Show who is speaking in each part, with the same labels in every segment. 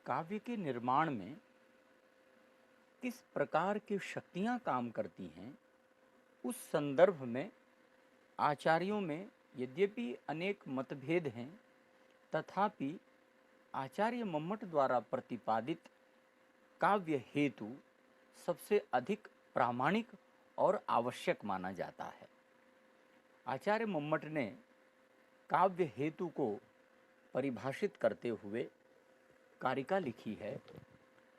Speaker 1: काव्य के निर्माण में किस प्रकार की शक्तियाँ काम करती हैं, उस संदर्भ में आचार्यों में यद्यपि अनेक मतभेद हैं, तथापि आचार्य मम्मट द्वारा प्रतिपादित काव्य हेतु सबसे अधिक प्रामाणिक और आवश्यक माना जाता है। आचार्य मम्मट ने काव्य हेतु को परिभाषित करते हुए कारिका लिखी है।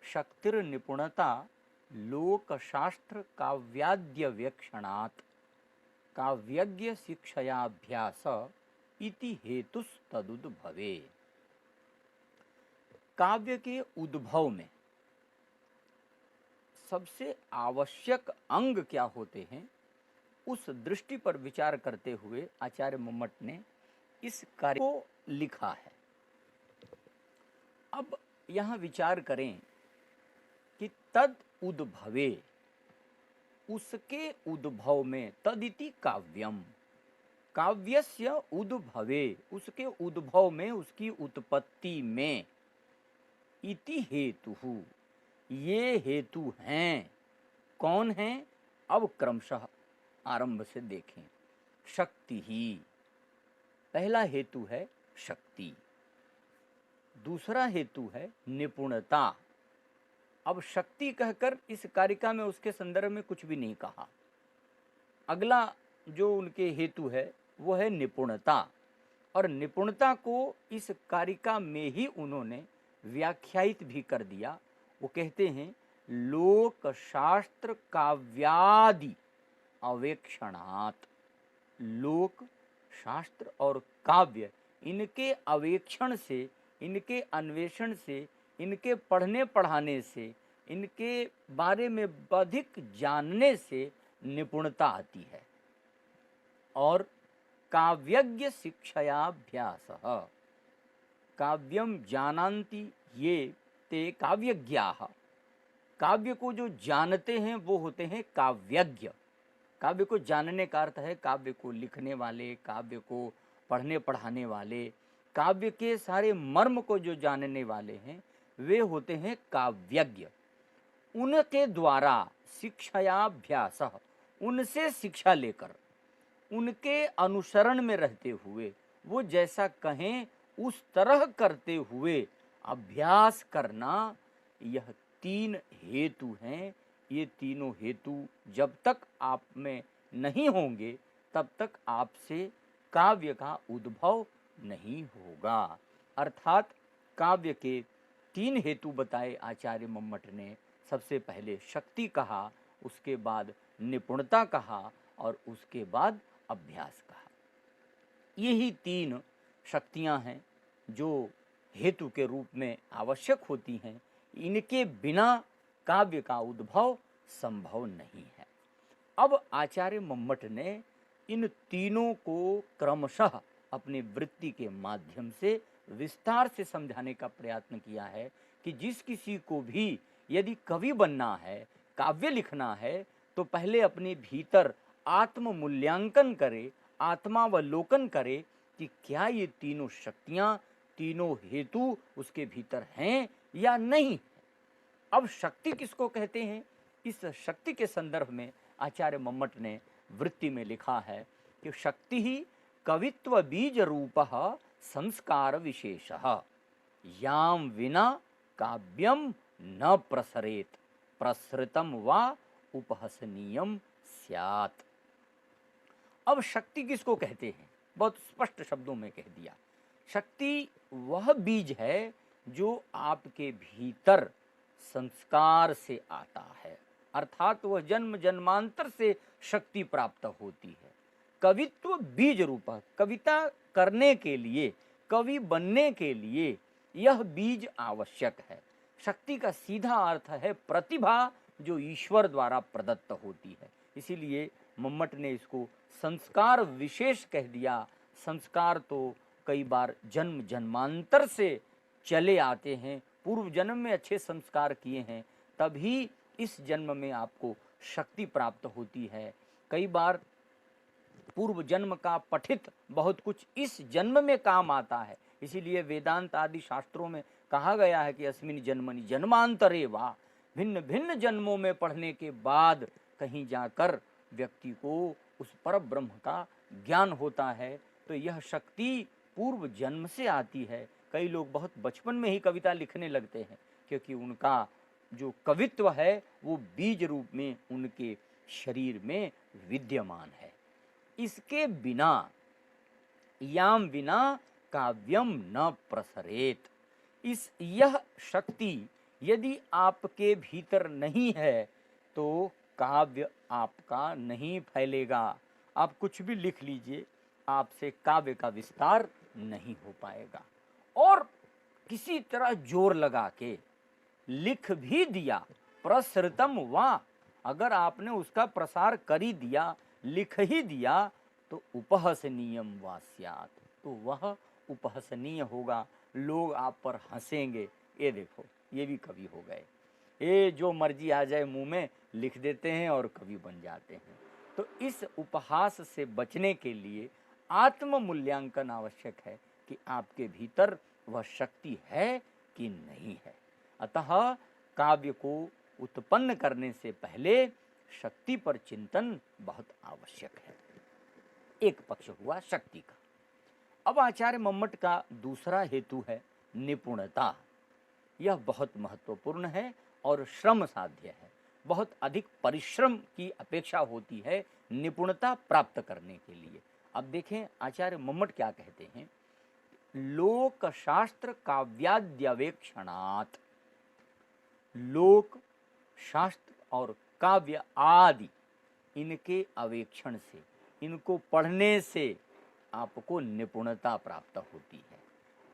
Speaker 1: शक्तिर निपुणता लोकशास्त्र काव्याद्य व्यक्षणात् काव्यज्ञ शिक्षयाभ्यास इति हेतुस्तदुद्भवे। काव्य के उद्भव में सबसे आवश्यक अंग क्या होते हैं, उस दृष्टि पर विचार करते हुए आचार्य मम्मट ने इस कार्य को लिखा है। अब यहाँ विचार करें कि तद उद्भवे, उसके उद्भव में, तदिति काव्यम, काव्यस्य उद्भवे, उसके उद्भव में, उसकी उत्पत्ति में, इति हेतुः, ये हेतु हैं। कौन हैं? अब क्रमशः आरंभ से देखें। शक्ति ही पहला हेतु है, शक्ति। दूसरा हेतु है निपुणता। अब शक्ति कहकर इस कारिका में उसके संदर्भ में कुछ भी नहीं कहा। अगला जो उनके हेतु है वो है निपुणता, और निपुणता को इस कारिका में ही उन्होंने व्याख्यायित भी कर दिया। वो कहते हैं लोक शास्त्र काव्यादि अवेक्षणात्। लोक शास्त्र और काव्य, इनके अवेक्षण से, इनके अन्वेषण से, इनके पढ़ने पढ़ाने से, इनके बारे में अधिक जानने से निपुणता आती है। और काव्यज्ञ शिक्षयाभ्यासः, काव्यम जानन्ति ये ते काव्यज्ञाः। काव्य को जो जानते हैं वो होते हैं काव्यज्ञ। काव्य को जानने का अर्थ है काव्य को लिखने वाले, काव्य को पढ़ने पढ़ाने वाले, काव्य के सारे मर्म को जो जानने वाले हैं वे होते हैं काव्यज्ञ। उनके द्वारा शिक्षयाभ्यास, उनसे शिक्षा लेकर, उनके अनुसरण में रहते हुए, वो जैसा कहें उस तरह करते हुए अभ्यास करना, यह तीन हेतु हैं। ये तीनों हेतु जब तक आप में नहीं होंगे तब तक आपसे काव्य का उद्भव नहीं होगा। अर्थात काव्य के तीन हेतु बताए आचार्य मम्मट ने। सबसे पहले शक्ति कहा, उसके बाद निपुणता कहा, और उसके बाद अभ्यास कहा। यही तीन शक्तियां हैं जो हेतु के रूप में आवश्यक होती हैं। इनके बिना काव्य का उद्भव संभव नहीं है। अब आचार्य मम्मट ने इन तीनों को क्रमशः अपनी वृत्ति के माध्यम से विस्तार से समझाने का प्रयत्न किया है कि जिस किसी को भी यदि कवि बनना है, काव्य लिखना है, तो पहले अपने भीतर आत्म मूल्यांकन करे, आत्मावलोकन करे कि क्या ये तीनों शक्तियां, तीनों हेतु उसके भीतर हैं या नहीं। अब शक्ति किसको कहते हैं, इस शक्ति के संदर्भ में आचार्य मम्मट ने वृत्ति में लिखा है कि शक्ति ही कवित्व बीज रूपः संस्कार विशेषः याम विना काव्यम न प्रसरेत प्रसृतम वा उपहसनीयम स्यात्। अब शक्ति किसको कहते हैं, बहुत स्पष्ट शब्दों में कह दिया। शक्ति वह बीज है जो आपके भीतर संस्कार से आता है, अर्थात वह जन्म जन्मांतर से शक्ति प्राप्त होती है। कवित्व बीज रूप, कविता करने के लिए, कवि बनने के लिए यह बीज आवश्यक है। शक्ति का सीधा अर्थ है प्रतिभा, जो ईश्वर द्वारा प्रदत्त होती है। इसीलिए मम्मट ने इसको संस्कार विशेष कह दिया। संस्कार तो कई बार जन्म जन्मांतर से चले आते हैं। पूर्व जन्म में अच्छे संस्कार किए हैं, तभी इस जन्म में आपको शक्ति प्राप्त होती है। कई बार पूर्व जन्म का पठित बहुत कुछ इस जन्म में काम आता है, इसीलिए वेदांत आदि शास्त्रों में कहा गया है कि अस्मिन् जन्मनि जन्मांतरे वा, भिन्न भिन्न जन्मों में पढ़ने के बाद कहीं जाकर व्यक्ति को उस पर ब्रह्म का ज्ञान होता है। तो यह शक्ति पूर्व जन्म से आती है। कई लोग बहुत बचपन में ही कविता लिखने लगते हैं, क्योंकि उनका जो कवित्व है वो बीज रूप में उनके शरीर में विद्यमान है। इसके बिना, याम विना काव्यम न प्रसरेत, यह शक्ति यदि आपके भीतर नहीं है तो काव्य आपका नहीं फैलेगा। आप कुछ भी लिख लीजिए, आपसे काव्य का विस्तार नहीं हो पाएगा। और किसी तरह जोर लगा के लिख भी दिया, प्रसृतम वा, अगर आपने उसका प्रसार कर ही दिया, लिख ही दिया, तो उपहसनीयम वा स्यात्, तो वह उपहसनीय होगा, लोग आप पर हंसेंगे। ये देखो, ये भी कवि हो गए, ये जो मर्जी आ जाए मुंह में लिख देते हैं और कवि बन जाते हैं। तो इस उपहास से बचने के लिए आत्म मूल्यांकन आवश्यक है कि आपके भीतर वह शक्ति है कि नहीं है। अतः काव्य को उत्पन्न करने से पहले शक्ति पर चिंतन बहुत आवश्यक है। एक पक्ष हुआ शक्ति का। अब आचार्य मम्मट का दूसरा हेतु है निपुणता। यह बहुत महत्वपूर्ण है और श्रम साध्य है। बहुत अधिक परिश्रम की अपेक्षा होती है निपुणता प्राप्त करने के लिए। अब देखें आचार्य मम्मट क्या कहते हैं, लोक शास्त्र काव्याद्यवेक्षणात्, लोक शास्त्र और काव्य आदि इनके अवेक्षण से, इनको पढ़ने से आपको निपुणता प्राप्त होती है।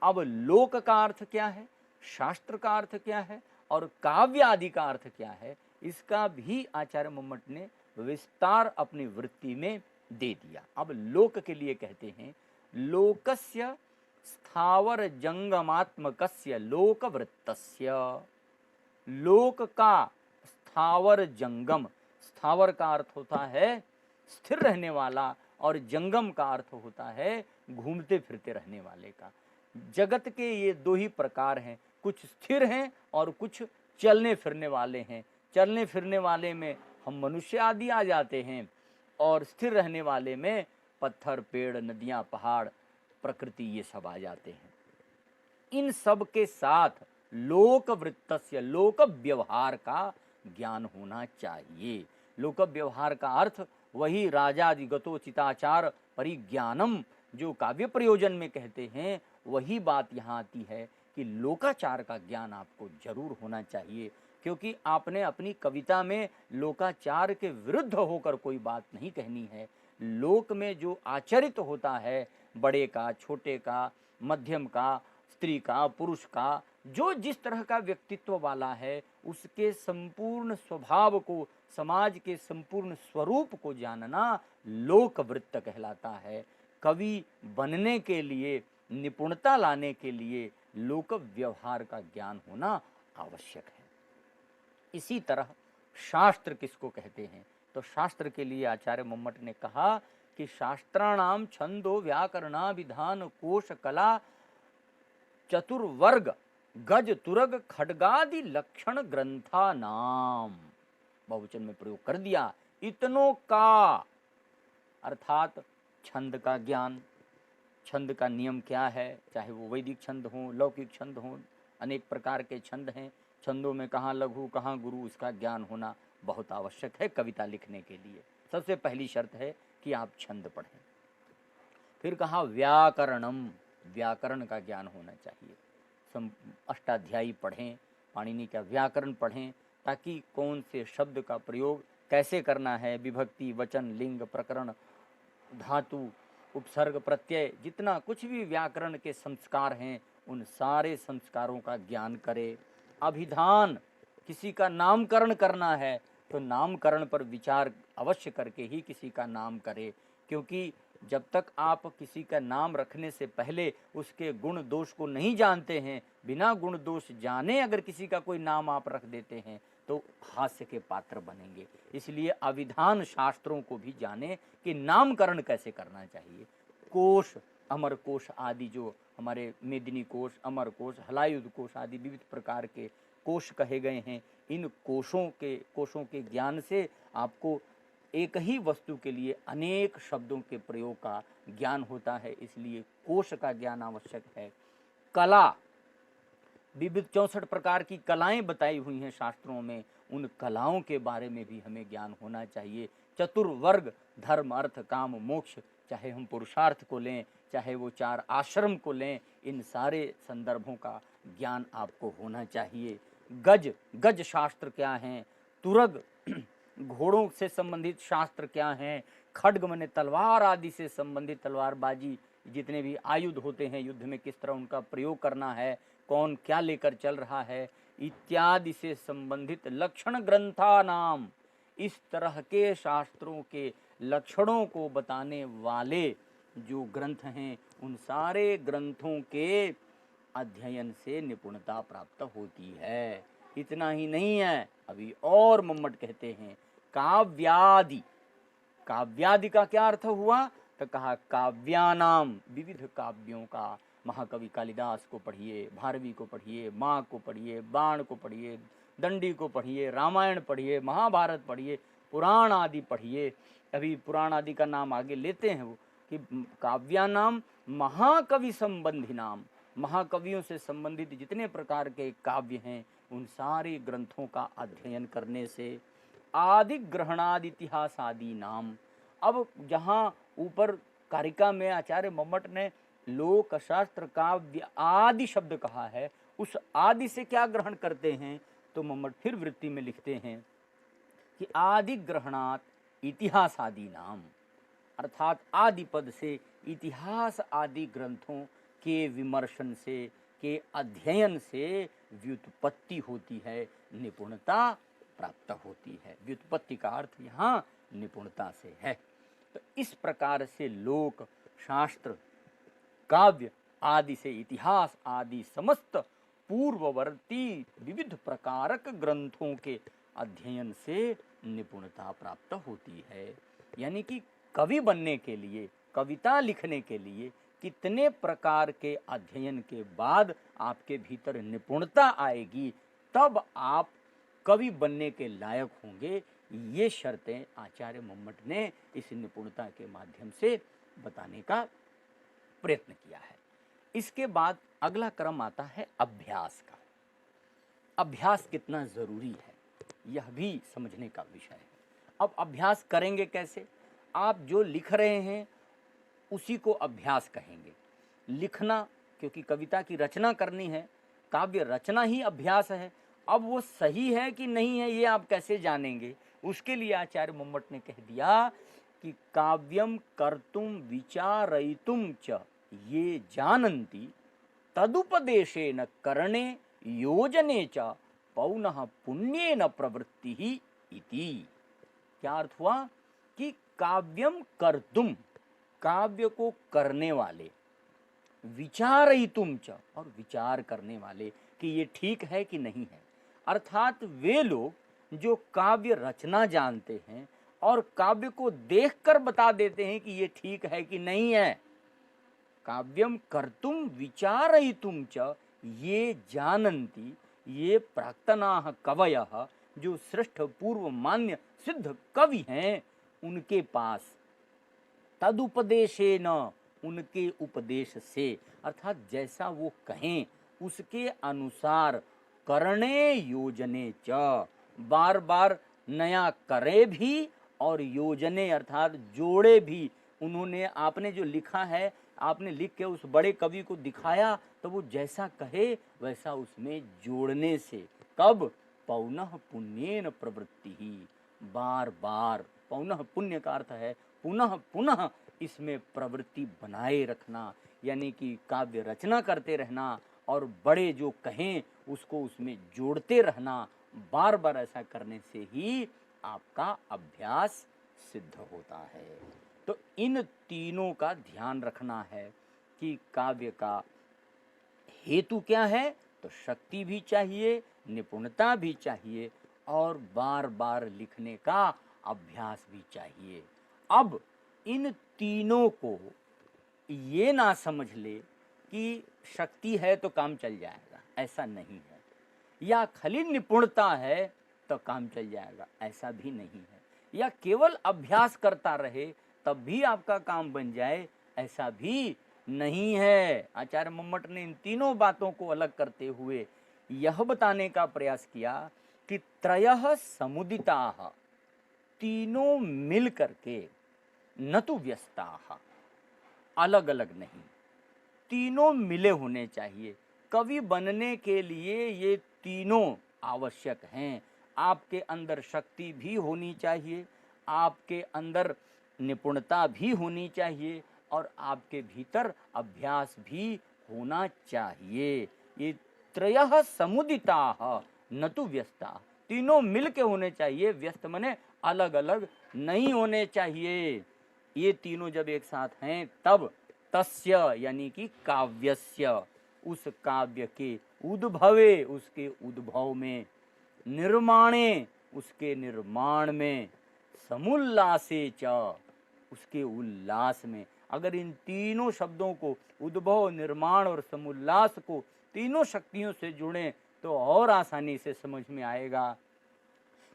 Speaker 1: अब लोक का अर्थ क्या है, शास्त्र का अर्थ क्या है और काव्य आदि का अर्थ क्या है, इसका भी आचार्य मम्मट ने विस्तार अपनी वृत्ति में दे दिया। अब लोक के लिए कहते हैं, लोकस्य स्थावर जंगमात्मकस्य लोकवृत्तस्य, लोक का स्थावर जंगम, स्थावर का अर्थ होता है स्थिर रहने वाला और जंगम का अर्थ होता है घूमते फिरते रहने वाले का। जगत के ये दो ही प्रकार हैं, कुछ स्थिर हैं और कुछ चलने फिरने वाले हैं। चलने फिरने वाले में हम मनुष्य आदि आ जाते हैं और स्थिर रहने वाले में पत्थर, पेड़, नदियां, पहाड़, प्रकृति, ये सब आ जाते हैं। इन सब के साथ लोक वृत्तस्य, लोक व्यवहार का ज्ञान होना चाहिए। लोक व्यवहार का अर्थ वही राजादिगतोचिताचार परिज्ञानम, जो काव्य प्रयोजन में कहते हैं, वही बात यहाँ आती है कि लोकाचार का ज्ञान आपको जरूर होना चाहिए। क्योंकि आपने अपनी कविता में लोकाचार के विरुद्ध होकर कोई बात नहीं कहनी है। लोक में जो आचरित होता है, बड़े का, छोटे का, मध्यम का, स्त्री का, पुरुष का, जो जिस तरह का व्यक्तित्व वाला है, उसके संपूर्ण स्वभाव को, समाज के संपूर्ण स्वरूप को जानना लोकवृत्त कहलाता है। कवि बनने के लिए, निपुणता लाने के लिए लोक व्यवहार का ज्ञान होना आवश्यक है। इसी तरह शास्त्र किसको कहते हैं, तो शास्त्र के लिए आचार्य मम्मट ने कहा कि शास्त्राणाम छंदो व्याकरणा विधान कोश कला चतुर्वर्ग गज तुरग खड्गादि लक्षण ग्रंथा नाम, बहुवचन में प्रयोग कर दिया, इतनों का, अर्थात छंद का ज्ञान, छंद का नियम क्या है, चाहे वो वैदिक छंद हो, लौकिक छंद हो, अनेक प्रकार के छंद हैं। छंदों में कहाँ लघु कहाँ गुरु, इसका ज्ञान होना बहुत आवश्यक है कविता लिखने के लिए। सबसे पहली शर्त है कि आप छंद पढ़ें। फिर कहा व्याकरणम, व्याकरण का ज्ञान होना चाहिए। अष्टाध्यायी पढ़ें, पाणिनि का व्याकरण पढ़ें, ताकि कौन से शब्द का प्रयोग कैसे करना है, विभक्ति, वचन, लिंग, प्रकरण, धातु, उपसर्ग, प्रत्यय, जितना कुछ भी व्याकरण के संस्कार हैं, उन सारे संस्कारों का ज्ञान करे। अभिधान, किसी का नामकरण करना है तो नामकरण पर विचार अवश्य करके ही किसी का नाम करे, क्योंकि जब तक आप किसी का नाम रखने से पहले उसके गुण दोष को नहीं जानते हैं, बिना गुण दोष जाने अगर किसी का कोई नाम आप रख देते हैं तो हास्य के पात्र बनेंगे। इसलिए अभिधान शास्त्रों को भी जाने कि नामकरण कैसे करना चाहिए। कोश, अमर कोश आदि जो हमारे मेदिनी कोश, अमर कोश, हलायुध कोश आदि विविध प्रकार के कोश कहे गए हैं। इन कोशों के ज्ञान से आपको एक ही वस्तु के लिए अनेक शब्दों के प्रयोग का ज्ञान होता है, इसलिए कोश का ज्ञान आवश्यक है। कला, विविध 64 प्रकार की कलाएं बताई हुई हैं शास्त्रों में, उन कलाओं के बारे में भी हमें ज्ञान होना चाहिए। चतुर्वर्ग, धर्म अर्थ काम मोक्ष, चाहे हम पुरुषार्थ को लें, चाहे वो 4 आश्रम को लें, इन सारे संदर्भों का ज्ञान आपको होना चाहिए। गज शास्त्र क्या हैं, तुरग घोड़ों से संबंधित शास्त्र क्या हैं, खड्ग माने तलवार आदि से संबंधित तलवारबाजी, जितने भी आयुध होते हैं युद्ध में किस तरह उनका प्रयोग करना है, कौन क्या लेकर चल रहा है, इत्यादि से संबंधित लक्षण ग्रंथा नाम, इस तरह के शास्त्रों के लक्षणों को बताने वाले जो ग्रंथ हैं, उन सारे ग्रंथों के अध्ययन से निपुणता प्राप्त होती है। इतना ही नहीं है, अभी और मम्मट कहते हैं काव्यादि। काव्यादि का क्या अर्थ हुआ, तो कहा काव्यानाम, विविध काव्यों का। महाकवि कालिदास को पढ़िए, भारवी को पढ़िए, माँ को पढ़िए, बाण को पढ़िए, दंडी को पढ़िए, रामायण पढ़िए, महाभारत पढ़िए, पुराण आदि पढ़िए। अभी पुराण आदि का नाम आगे लेते हैं वो कि काव्यानाम महाकवि संबंधी नाम, महाकवियों से संबंधित जितने प्रकार के काव्य हैं उन सारे ग्रंथों का अध्ययन करने से। आदि ग्रहणादि इतिहास आदि नाम, अब जहाँ ऊपर कारिका में आचार्य मम्मट ने लोक शास्त्र काव्य आदि शब्द कहा है, उस आदि से क्या ग्रहण करते हैं, तो मम्मट फिर वृत्ति में लिखते हैं कि आदि ग्रहणात इतिहास आदि नाम, अर्थात आदि पद से इतिहास आदि ग्रंथों के विमर्शन से, के अध्ययन से व्युत्पत्ति होती है, निपुणता प्राप्त होती है। व्युत्पत्ति का अर्थ यहाँ निपुणता से है। तो इस प्रकार से लोक शास्त्र काव्य आदि से इतिहास आदि समस्त पूर्ववर्ती विविध प्रकारक ग्रंथों के अध्ययन से निपुणता प्राप्त होती है। यानी कि कवि बनने के लिए, कविता लिखने के लिए कितने प्रकार के अध्ययन के बाद आपके भीतर निपुणता आएगी, तब आप कवि बनने के लायक होंगे। ये शर्तें आचार्य मम्मट ने इस निपुणता के माध्यम से बताने का प्रयत्न किया है। इसके बाद अगला क्रम आता है अभ्यास का। अभ्यास कितना जरूरी है यह भी समझने का विषय है। अब अभ्यास करेंगे कैसे? आप जो लिख रहे हैं उसी को अभ्यास कहेंगे। लिखना, क्योंकि कविता की रचना करनी है, काव्य रचना ही अभ्यास है। अब वो सही है कि नहीं है ये आप कैसे जानेंगे? उसके लिए आचार्य मम्मट ने कह दिया कि काव्यम कर्तुम विचारयितुम च ये जानन्ति तदुपदेशेन करणे योजने च पौनः पुण्येन प्रवृत्ति ही इति। क्या अर्थ हुआ कि काव्यम कर्तुम, काव्य को करने वाले, विचारयितुम च, और विचार करने वाले कि ये ठीक है कि नहीं है। अर्थात वे लोग जो काव्य रचना जानते हैं और काव्य को देखकर बता देते हैं कि ये ठीक है कि नहीं है। काव्यम कर्तुम विचारयितुम च ये जानन्ति, ये प्राक्तनाः कवयः, जो श्रेष्ठ पूर्व मान्य सिद्ध कवि हैं, उनके पास तदुपदेशेन, उनके उपदेश से, अर्थात जैसा वो कहें उसके अनुसार, करणे योजने च, बार बार नया करे भी और योजने अर्थात जोड़े भी। उन्होंने, आपने जो लिखा है, आपने लिख के उस बड़े कवि को दिखाया तो वो जैसा कहे वैसा उसमें जोड़ने से। कब? पौनः पुण्येन प्रवृत्ति ही, बार बार। पौनः पुण्य का अर्थ है पुनः पुनः इसमें प्रवृत्ति बनाए रखना, यानी कि काव्य रचना करते रहना और बड़े जो कहें उसको उसमें जोड़ते रहना। बार बार ऐसा करने से ही आपका अभ्यास सिद्ध होता है। तो इन तीनों का ध्यान रखना है कि काव्य का हेतु क्या है, तो शक्ति भी चाहिए, निपुणता भी चाहिए और बार बार लिखने का अभ्यास भी चाहिए। अब इन तीनों को ये ना समझ ले कि शक्ति है तो काम चल जाएगा, ऐसा नहीं है, या खाली निपुणता है तो काम चल जाएगा, ऐसा भी नहीं है, या केवल अभ्यास करता रहे तब भी आपका काम बन जाए, ऐसा भी नहीं है। आचार्य मम्मट ने इन तीनों बातों को अलग करते हुए यह बताने का प्रयास किया कि त्रयः समुदिताः, तीनों मिल करके, न तो व्यस्ताः, अलग अलग नहीं, तीनों मिले होने चाहिए। कवि बनने के लिए ये तीनों आवश्यक हैं। आपके अंदर शक्ति भी होनी चाहिए, आपके अंदर निपुणता भी होनी चाहिए, और आपके भीतर अभ्यास भी होना चाहिए। ये त्रयः समुदिताः न तो व्यस्ता, तीनों मिल के होने चाहिए, व्यस्त मने अलग अलग नहीं होने चाहिए। ये तीनों जब एक साथ हैं तब तस्य यानी कि काव्यस्य, उस काव्य के उद्भवे, उसके उद्भव में, निर्माणे उसके निर्माण में, समुल्लासे च उसके उल्लास में। अगर इन तीनों शब्दों को, उद्भव, निर्माण और समुल्लास को, तीनों शक्तियों से जुड़ें तो और आसानी से समझ में आएगा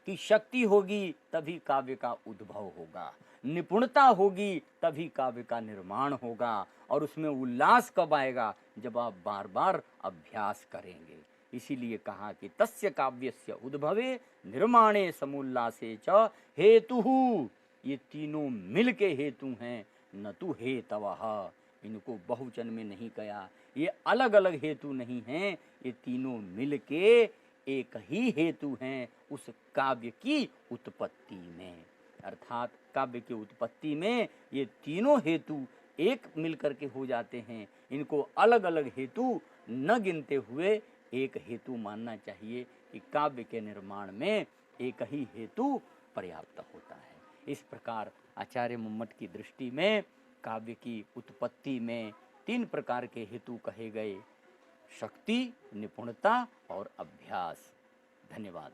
Speaker 1: कि शक्ति होगी तभी काव्य का उद्भव होगा, निपुणता होगी तभी काव्य का निर्माण होगा, और उसमें उल्लास कब आएगा, जब आप बार बार अभ्यास करेंगे। इसीलिए कहा कि तस्य काव्यस्य उद्भवे निर्माणे समुल्लासे च हेतुः, ये तीनों मिल के हेतु हैं, न तो हेतवः, इनको बहुवचन में नहीं कहा, ये अलग अलग हेतु नहीं हैं, ये तीनों मिल के एक ही हेतु हैं उस काव्य की उत्पत्ति में। अर्थात काव्य की उत्पत्ति में ये तीनों हेतु एक मिलकर के हो जाते हैं। इनको अलग अलग हेतु न गिनते हुए एक हेतु मानना चाहिए कि काव्य के निर्माण में एक ही हेतु पर्याप्त होता है। इस प्रकार आचार्य मम्मट की दृष्टि में काव्य की उत्पत्ति में 3 प्रकार के हेतु कहे गए: शक्ति, निपुणता और अभ्यास। धन्यवाद।